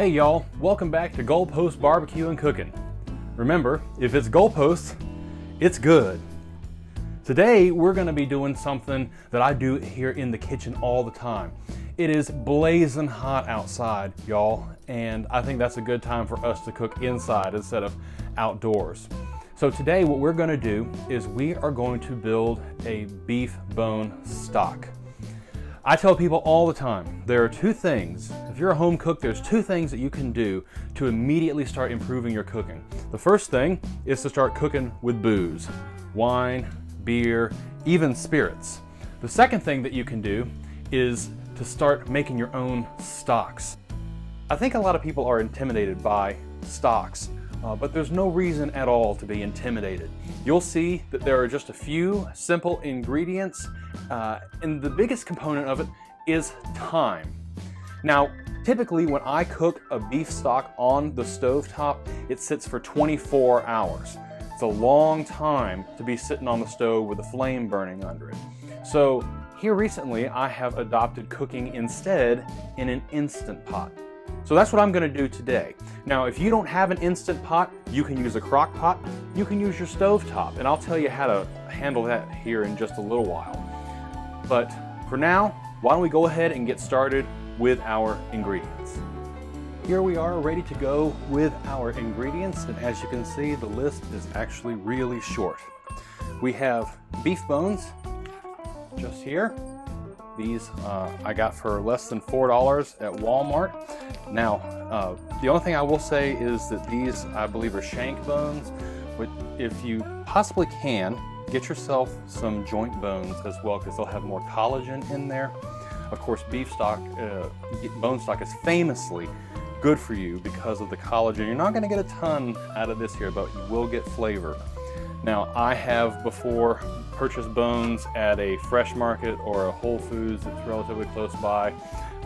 Hey y'all, welcome back to Goalpost Barbecue and Cooking. Remember, if it's goalposts, it's good. Today we're going to be doing something that I do here in the kitchen all the time. It is blazing hot outside, y'all, and I think that's a good time for us to cook inside instead of outdoors. So today what we're going to do is we are going to build a beef bone stock. I tell people all the time, there are two things, if you're a home cook, there's two things that you can do to immediately start improving your cooking. The first thing is to start cooking with booze, wine, beer, even spirits. The second thing that you can do is to start making your own stocks. I think a lot of people are intimidated by stocks, but there's no reason at all to be intimidated. You'll see that there are just a few simple ingredients, and the biggest component of it is time. Now, typically when I cook a beef stock on the stovetop, it sits for 24 hours. It's a long time to be sitting on the stove with a flame burning under it. So here recently, I have adopted cooking instead in an Instant Pot. So that's what I'm going to do today. Now, if you don't have an Instant Pot, you can use a crock pot, you can use your stove top, and I'll tell you how to handle that here in just a little while. But for now, why don't we go ahead and get started with our ingredients. Here we are ready to go with our ingredients, and as you can see, the list is actually really short. We have beef bones, just here. These I got for less than $4 at Walmart. Now, the only thing I will say is that these, I believe, are shank bones, but if you possibly can, get yourself some joint bones as well, because they'll have more collagen in there. Of course, beef stock, bone stock is famously good for you because of the collagen. You're not going to get a ton out of this here, but you will get flavor. Now, I have before purchased bones at a fresh market or a Whole Foods that's relatively close by.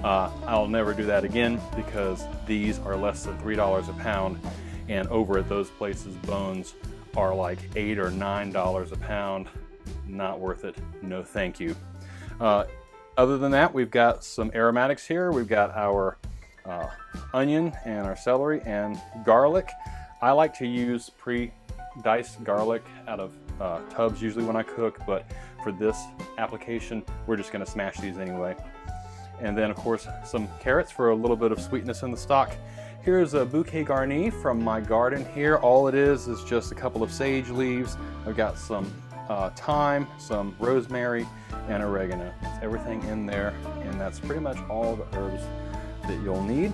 I'll never do that again because these are less than $3 a pound, and over at those places, bones are like $8 or $9 a pound. Not worth it. No, thank you. Other than that, we've got some aromatics here. We've got our onion and our celery and garlic. I like to use pre-diced garlic out of tubs usually when I cook, but for this application, we're just going to smash these anyway. And then, of course, some carrots for a little bit of sweetness in the stock. Here's a bouquet garni from my garden here. All it is just a couple of sage leaves. I've got some thyme, some rosemary, and oregano. That's everything in there, and that's pretty much all the herbs that you'll need.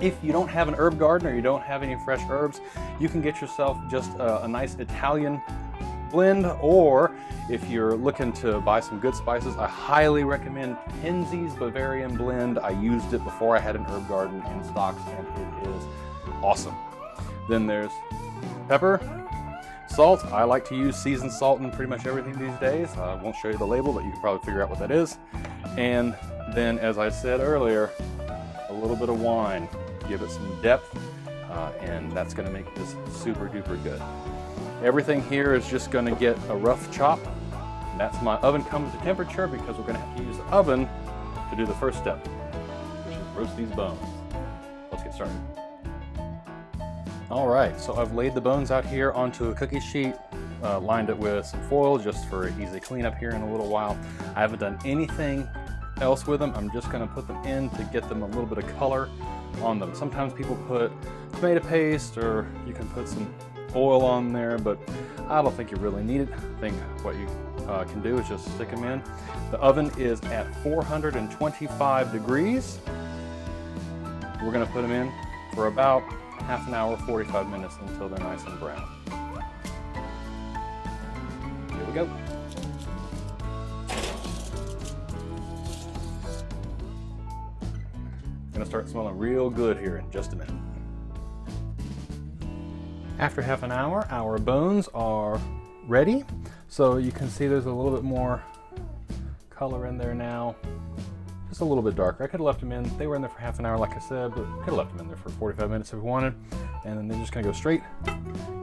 If you don't have an herb garden or you don't have any fresh herbs, you can get yourself just a nice Italian blend, or if you're looking to buy some good spices, I highly recommend Penzeys Bavarian blend. I used it before I had an herb garden in stocks, and it is awesome. Then there's pepper, salt. I like to use seasoned salt in pretty much everything these days. I won't show you the label, but you can probably figure out what that is. And then, as I said earlier, a little bit of wine. Give it some depth, and that's going to make this super duper good. Everything here is just going to get a rough chop. And that's my oven comes to temperature because we're going to have to use the oven to do the first step, which is roast these bones. Let's get started. All right, so I've laid the bones out here onto a cookie sheet, lined it with some foil just for easy cleanup here in a little while. I haven't done anything else with them. I'm just going to put them in to get them a little bit of color on them. Sometimes people put tomato paste, or you can put some oil on there, but I don't think you really need it. I think what you can do is just stick them in. The oven is at 425 degrees. We're going to put them in for about half an hour, 45 minutes until they're nice and brown. Here we go. Gonna start smelling real good here in just a minute. After half an hour, our bones are ready. So you can see there's a little bit more color in there now. Just a little bit darker. I could have left them in. They were in there for half an hour, like I said, but I could have left them in there for 45 minutes if we wanted. And then they're just gonna go straight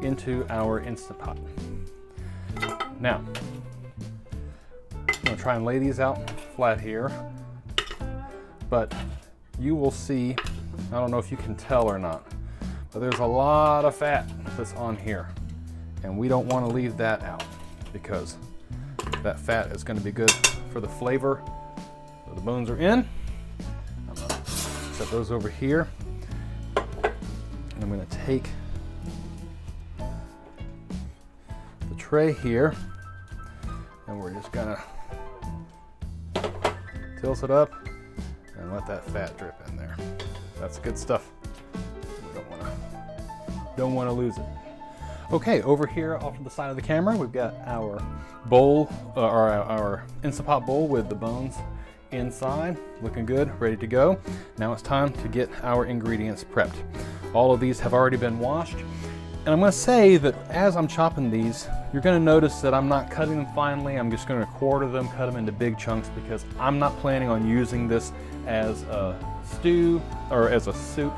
into our Instant Pot. Now, I'm gonna try and lay these out flat here, but you will see I don't know if you can tell or not, but there's a lot of fat that's on here. And we don't want to leave that out because that fat is going to be good for the flavor. So the bones are in. I'm going to set those over here. And I'm going to take the tray here and we're just going to tilt it up and let that fat drip in there. That's good stuff. We don't want to lose it. Okay, over here off to the side of the camera, we've got our bowl, our Instant Pot bowl with the bones inside, looking good, ready to go. Now it's time to get our ingredients prepped. All of these have already been washed, and I'm going to say that as I'm chopping these, you're going to notice that I'm not cutting them finely. I'm just going to quarter them, cut them into big chunks because I'm not planning on using this as a stew or as a soup.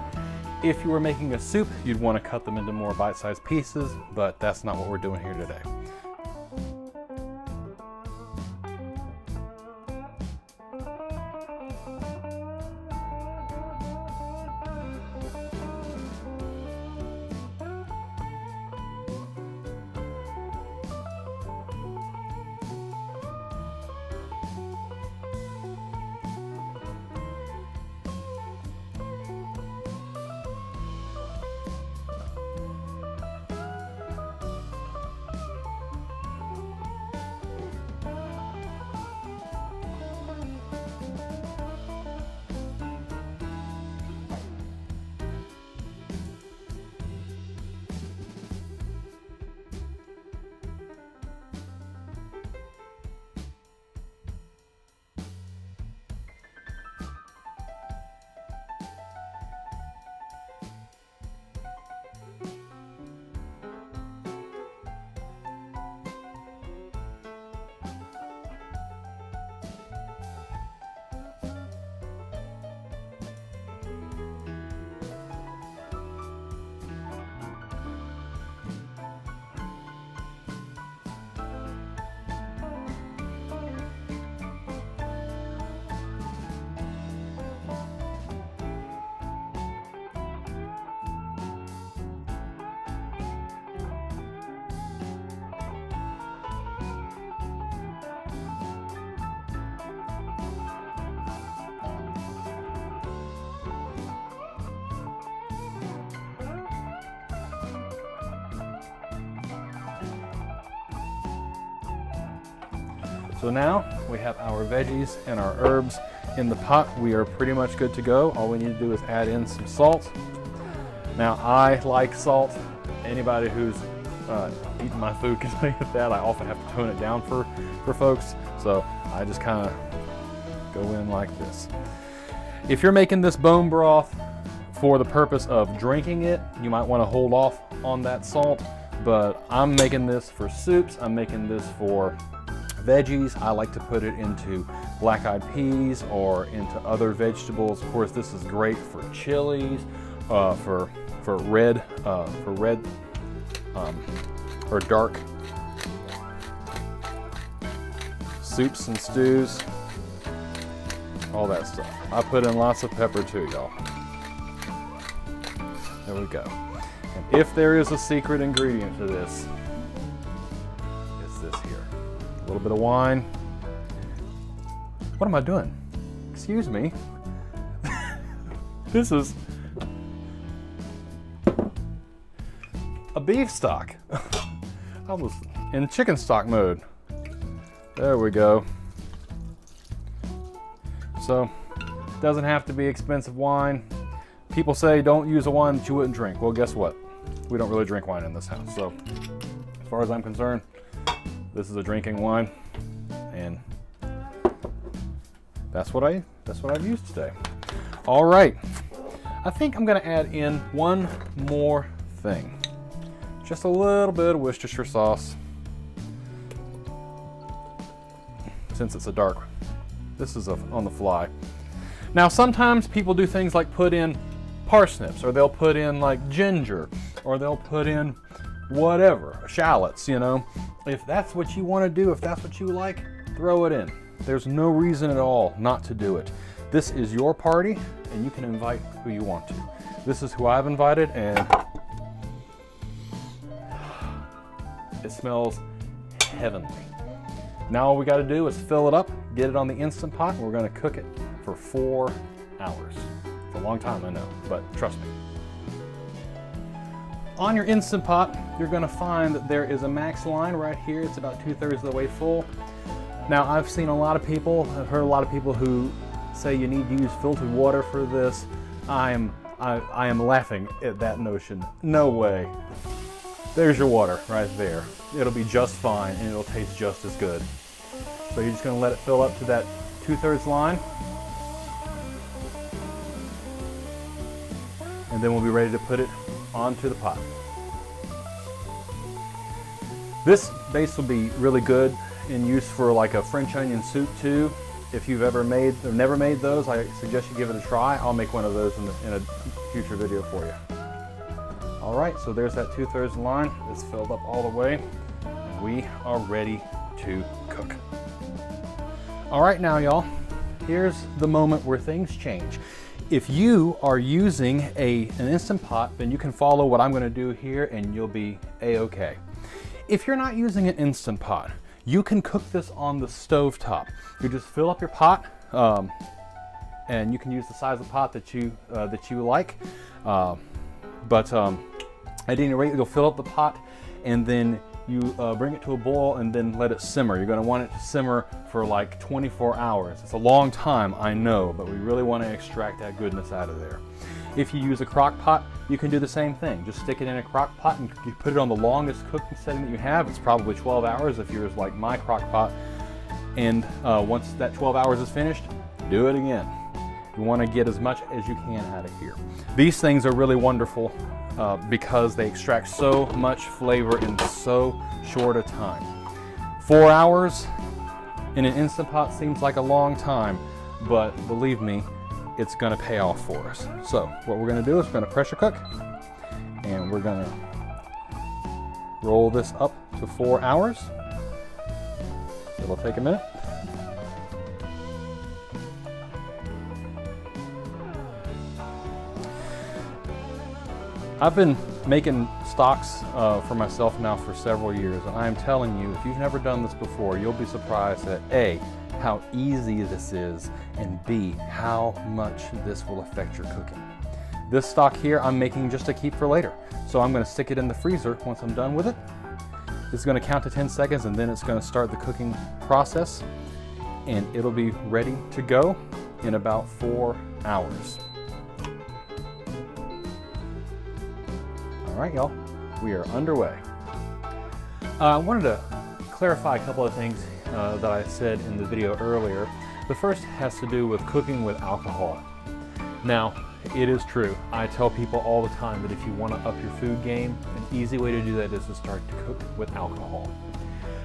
If you were making a soup, you'd want to cut them into more bite-sized pieces, but that's not what we're doing here today. So now we have our veggies and our herbs in the pot. We are pretty much good to go. All we need to do is add in some salt. Now I like salt. Anybody who's eaten my food can tell you that. I often have to tone it down for folks. So I just kind of go in like this. If you're making this bone broth for the purpose of drinking it, you might want to hold off on that salt. But I'm making this for soups. I'm making this for veggies. I like to put it into black-eyed peas or into other vegetables. Of course, this is great for chilies, for red or dark soups and stews, all that stuff. I put in lots of pepper too, y'all. There we go. And if there is a secret ingredient to this, it's this here. A little bit of wine. What am I doing? Excuse me. This is a beef stock. I was in chicken stock mode. There we go. So, it doesn't have to be expensive wine. People say don't use a wine that you wouldn't drink. Well, guess what? We don't really drink wine in this house. So, as far as I'm concerned, this is a drinking wine, and that's what I've used today. All right, I think I'm going to add in one more thing. Just a little bit of Worcestershire sauce. Since it's a dark, this is on the fly. Now, sometimes people do things like put in parsnips, or they'll put in like ginger, or they'll put in whatever, shallots, you know. If that's what you want to do, if that's what you like, throw it in. There's no reason at all not to do it. This is your party, and you can invite who you want to. This is who I've invited, and it smells heavenly. Now all we got to do is fill it up, get it on the Instant Pot, and we're going to cook it for 4 hours. It's a long time, I know, but trust me. On your Instant Pot, you're going to find that there is a max line right here. It's about 2/3 of the way full. Now, I've heard a lot of people who say you need to use filtered water for this. I am laughing at that notion. No way. There's your water right there. It'll be just fine and it'll taste just as good. So you're just going to let it fill up to that 2/3 line. And then we'll be ready to put it onto the pot. This base will be really good in use for like a French onion soup too. If you've ever made or never made those, I suggest you give it a try. I'll make one of those in a future video for you. All right, so there's that 2/3 line. It's filled up all the way. And we are ready to cook. All right, now y'all, here's the moment where things change. If you are using an Instant Pot, then you can follow what I'm going to do here and you'll be a-okay. If you're not using an Instant Pot, you can cook this on the stove top. You just fill up your pot, and you can use the size of pot that you like. But at any rate, you'll fill up the pot, and then you bring it to a boil and then let it simmer. You're going to want it to simmer for like 24 hours. It's a long time, I know, but we really want to extract that goodness out of there. If you use a crock pot, you can do the same thing. Just stick it in a crock pot and you put it on the longest cooking setting that you have. It's probably 12 hours if yours like my crock pot. And once that 12 hours is finished, do it again. You want to get as much as you can out of here. These things are really wonderful because they extract so much flavor in so short a time. 4 hours in an Instant Pot seems like a long time, but believe me, it's going to pay off for us. So what we're going to do is we're going to pressure cook, and we're going to roll this up to 4 hours. It'll take a minute. I've been making stocks for myself now for several years, and I am telling you, if you've never done this before, you'll be surprised at A, how easy this is, and B, how much this will affect your cooking. This stock here I'm making just to keep for later. So I'm going to stick it in the freezer once I'm done with it. It's going to count to 10 seconds and then it's going to start the cooking process, and it'll be ready to go in about 4 hours. All right, y'all, we are underway. I wanted to clarify a couple of things that I said in the video earlier. The first has to do with cooking with alcohol. Now, it is true. I tell people all the time that if you want to up your food game, an easy way to do that is to start to cook with alcohol.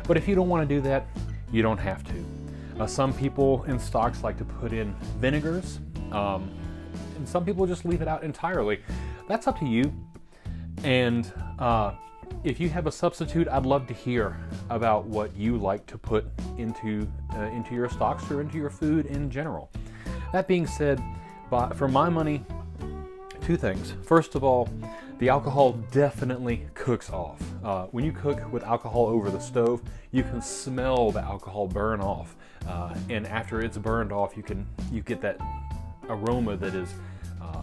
But if you don't want to do that, you don't have to. Some people in stocks like to put in vinegars, and some people just leave it out entirely. That's up to you. And if you have a substitute, I'd love to hear about what you like to put into your stocks or into your food in general. That being said, for my money, 2 things. First of all, the alcohol definitely cooks off. When you cook with alcohol over the stove, you can smell the alcohol burn off, and after it's burned off, you get that aroma that is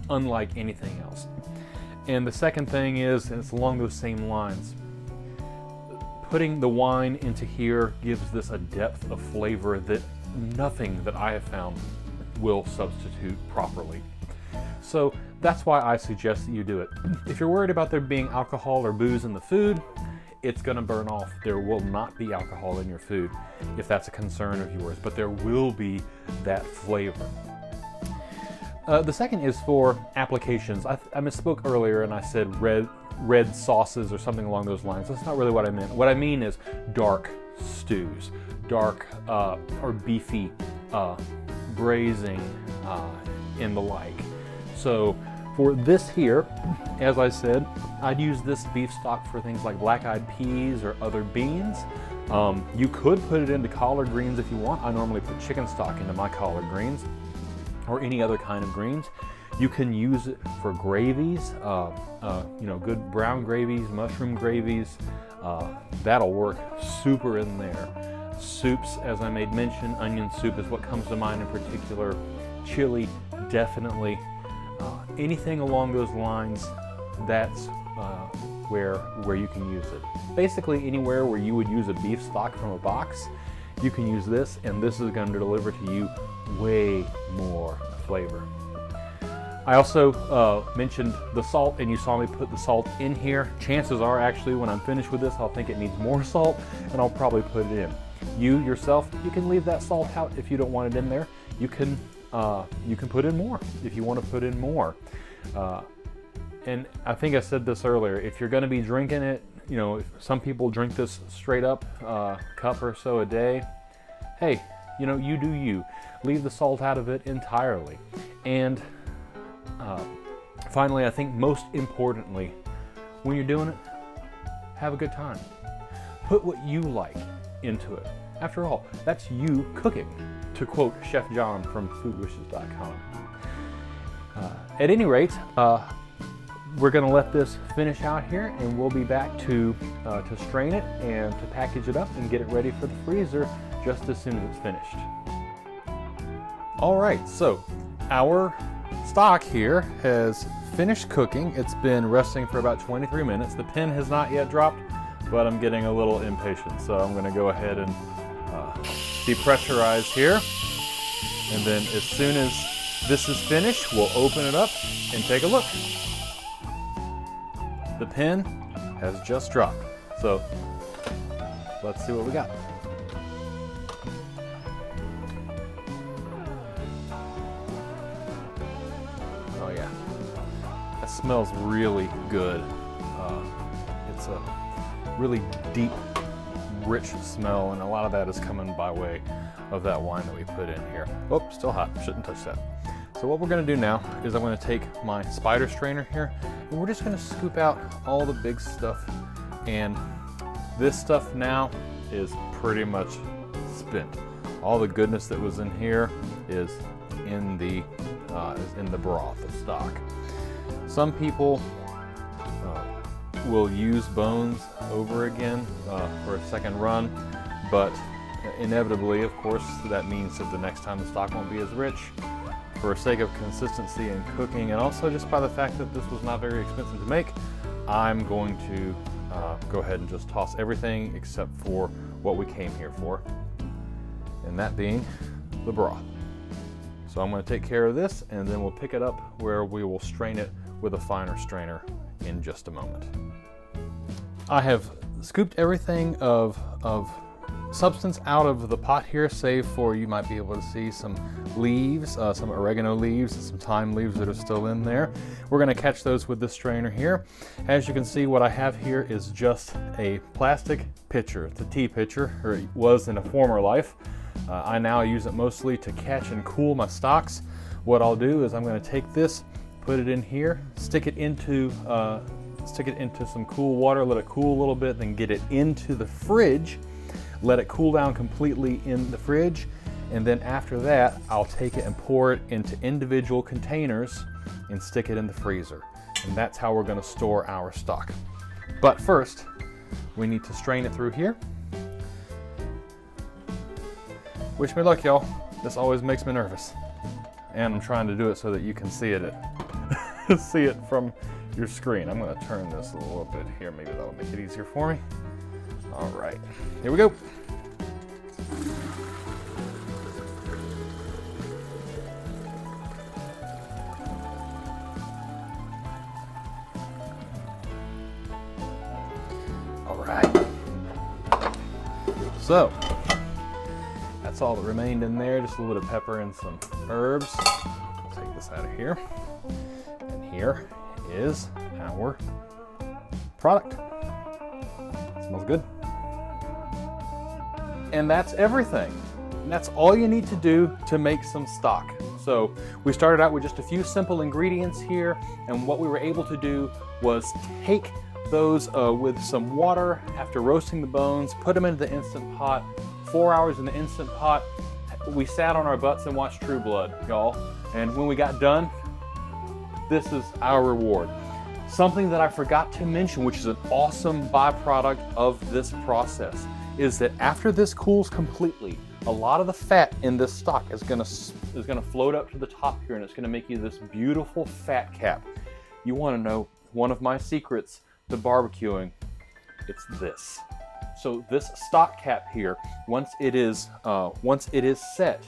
unlike anything else. And the second thing is, and it's along those same lines, putting the wine into here gives this a depth of flavor that nothing that I have found will substitute properly. So that's why I suggest that you do it. If you're worried about there being alcohol or booze in the food, it's going to burn off. There will not be alcohol in your food if that's a concern of yours, but there will be that flavor. The second is for applications. I misspoke earlier and I said red sauces or something along those lines. That's not really what I meant. What I mean is dark stews, dark or beefy braising and the like. So for this here, as I said, I'd use this beef stock for things like black-eyed peas or other beans. You could put it into collard greens if you want. I normally put chicken stock into my collard greens. or any other kind of greens. You can use it for gravies, you know, good brown gravies, mushroom gravies. That'll work super in there. Soups, as I made mention, onion soup is what comes to mind in particular. Chili, definitely. Anything along those lines, that's where you can use it. Basically anywhere where you would use a beef stock from a box, you can use this, and this is going to deliver to you way more flavor. I also mentioned the salt, and you saw me put the salt in here. Chances are, actually, when I'm finished with this, I'll think it needs more salt, and I'll probably put it in. You yourself, you can leave that salt out if you don't want it in there. You can put in more if you want to put in more. And I think I said this earlier, if you're going to be drinking it, you know, some people drink this straight up, cup or so a day. Hey, you know, you do you. Leave the salt out of it entirely. And finally, I think most importantly, when you're doing it, have a good time. Put what you like into it. After all, that's you cooking, to quote Chef John from foodwishes.com. At any rate, we're going to let this finish out here, and we'll be back to strain it and to package it up and get it ready for the freezer just as soon as it's finished. All right, so our stock here has finished cooking. It's been resting for about 23 minutes. The pin has not yet dropped, but I'm getting a little impatient, so I'm going to go ahead and depressurize here. And then as soon as this is finished, we'll open it up and take a look. The pin has just dropped, so let's see what we got. Oh yeah, that smells really good. It's a really deep, rich smell, and a lot of that is coming by way of that wine that we put in here. Oh, still hot, shouldn't touch that. So what we're gonna do now is I'm gonna take my spider strainer here, and we're just gonna scoop out all the big stuff. And this stuff now is pretty much spent. All the goodness that was in here is in the broth, the stock. Some people will use bones over again for a second run, but inevitably, of course, that means that the next time the stock won't be as rich. For the sake of consistency in cooking, and also just by the fact that this was not very expensive to make, I'm going to go ahead and just toss everything except for what we came here for, and that being the broth. So I'm going to take care of this, and then we'll pick it up where we will strain it with a finer strainer in just a moment. I have scooped everything of substance out of the pot here, save for, you might be able to see some leaves, some oregano leaves and some thyme leaves that are still in there. We're going to catch those with this strainer here. As you can see, what I have here is just a plastic pitcher. It's a tea pitcher, or it was in a former life. I now use it mostly to catch and cool my stocks. What I'll do is I'm going to take this, put it in here, stick it into some cool water, let it cool a little bit, then get it into the fridge. Let it cool down completely in the fridge, and then after that I'll take it and pour it into individual containers and stick it in the freezer. And that's how we're going to store our stock. But first, we need to strain it through here. Wish me luck, y'all. This always makes me nervous. And I'm trying to do it so that you can see it see it from your screen. I'm going to turn this a little bit here. Maybe that'll make it easier for me. All right, here we go. All right. So, that's all that remained in there, just a little bit of pepper and some herbs. I'll take this out of here. And here is our product. Smells good. And that's everything. And that's all you need to do to make some stock. So we started out with just a few simple ingredients here, and what we were able to do was take those with some water after roasting the bones, put them into the Instant Pot, 4 hours in the Instant Pot, we sat on our butts and watched True Blood, y'all. And when we got done, this is our reward. Something that I forgot to mention, which is an awesome byproduct of this process, is that after this cools completely, a lot of the fat in this stock is gonna float up to the top here, and it's gonna make you this beautiful fat cap. You wanna know one of my secrets to barbecuing? It's this. So this stock cap here, once it is set,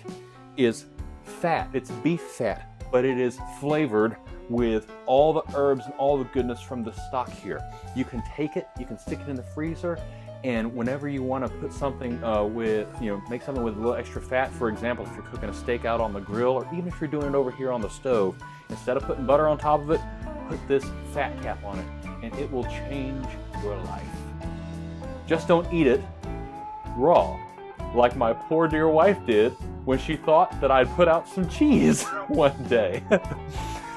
is fat. It's beef fat, but it is flavored with all the herbs and all the goodness from the stock here. You can take it, you can stick it in the freezer, and whenever you want to put something make something with a little extra fat, for example, if you're cooking a steak out on the grill, or even if you're doing it over here on the stove, instead of putting butter on top of it, put this fat cap on it, and it will change your life. Just don't eat it raw, like my poor dear wife did when she thought that I'd put out some cheese one day.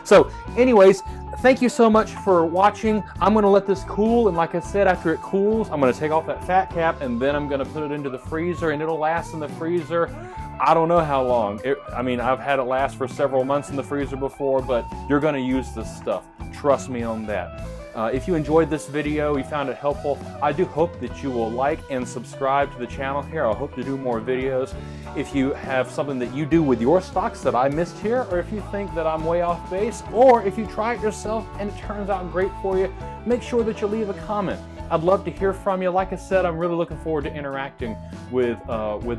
So anyways, thank you so much for watching. I'm gonna let this cool, and like I said, after it cools, I'm gonna take off that fat cap, and then I'm gonna put it into the freezer, and it'll last in the freezer, I don't know how long. I've had it last for several months in the freezer before, but you're gonna use this stuff. Trust me on that. If you enjoyed this video, you found it helpful, I do hope that you will like and subscribe to the channel here. I hope to do more videos. If you have something that you do with your stocks that I missed here, or if you think that I'm way off base, or if you try it yourself and it turns out great for you, make sure that you leave a comment. I'd love to hear from you. Like I said, I'm really looking forward to interacting with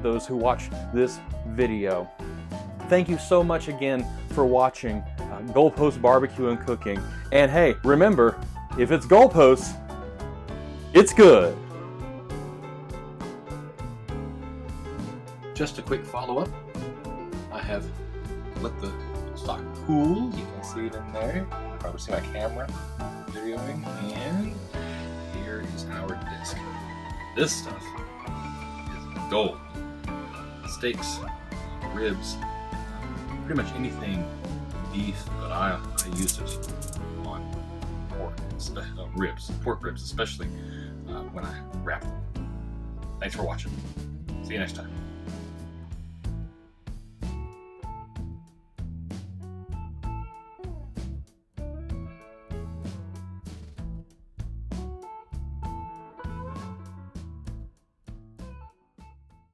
those who watch this video. Thank you so much again for watching Goalpost Barbecue and Cooking. And hey, remember, if it's goalposts, it's good. Just a quick follow-up. I have let the stock cool. You can see it in there. You can probably see my camera videoing. And here is our disc. This stuff is gold. Steaks, ribs, pretty much anything beef, but I use it on pork ribs, especially when I wrap them. Thanks for watching. See you next time.